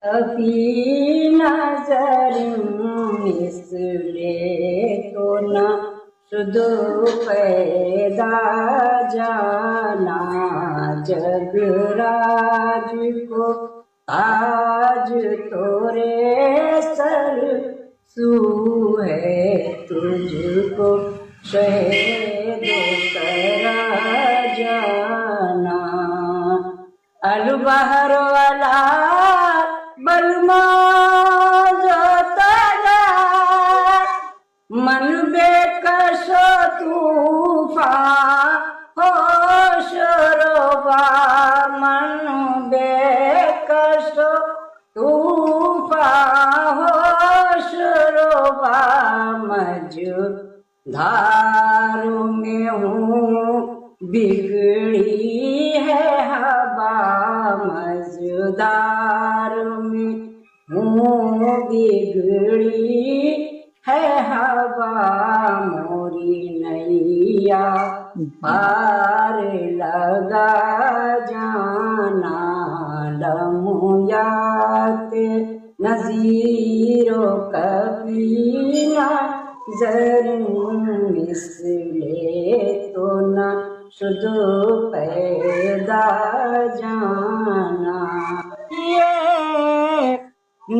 अपनी नजर इसलिए तो न शुद्ध पैदा जाना जगराज को आज तोरे सर सू है तुझको शहीदों करा जाना अलबहर वाला बलमा जोतगा मन बेकस तूफा होश रोबा मन बेकस तूफा होश रोबा मझधार में हूँ बिगड़ी है हवा मझधार में हूँ बिगड़ी है हवा मोरी नैया पार लगा जाना लमुयाते नज़ीरो कबीना जरूर इसलिए तो न शुद्ध पैदा जाना ये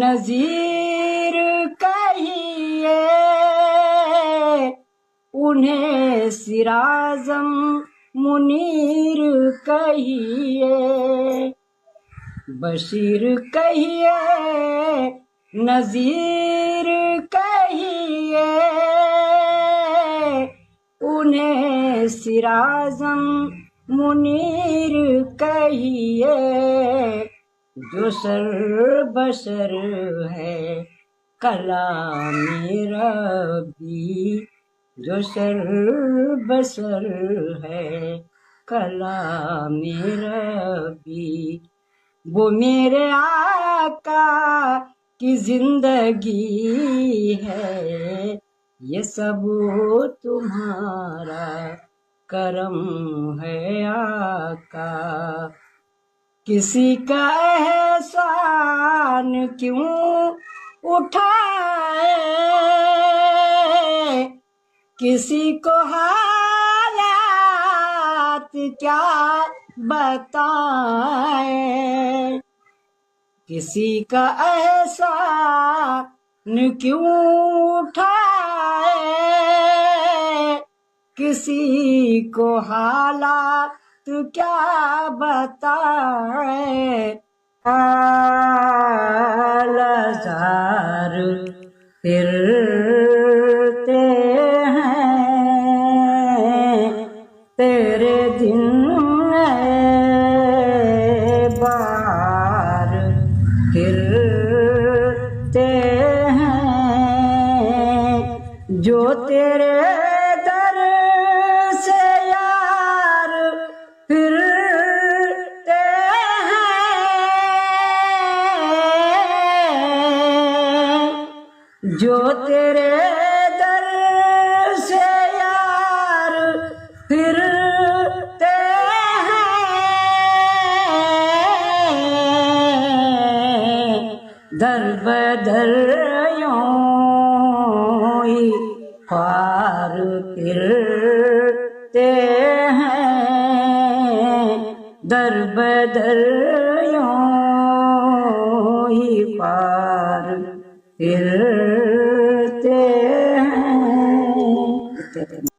नज़ीर कहिए उन्हें सिराजम मुनीर कहिए बशीर कहिए नज़ीर कहिए उन्हें सिराजम मुनीर कहिए जो सर बसर है कलाम रब्बी जो सर बसर है कलाम रब्बी वो मेरे आका की जिंदगी है ये सब तुम्हारा करम है आका किसी का एहसान क्यों उठाए किसी को हालात क्या बताए किसी का एहसान क्यों उठाए किसी को हालात क्या बताए कालजार फिरते हैं तेरे दिन बार फिरते हैं जो तेरे दर से यार फिरते हैं जो तेरे दर से यार फिरते हैं दर बदर यूं ही ख्वार फिरते हैं दर बदर यूं ही पार फिरते हैं।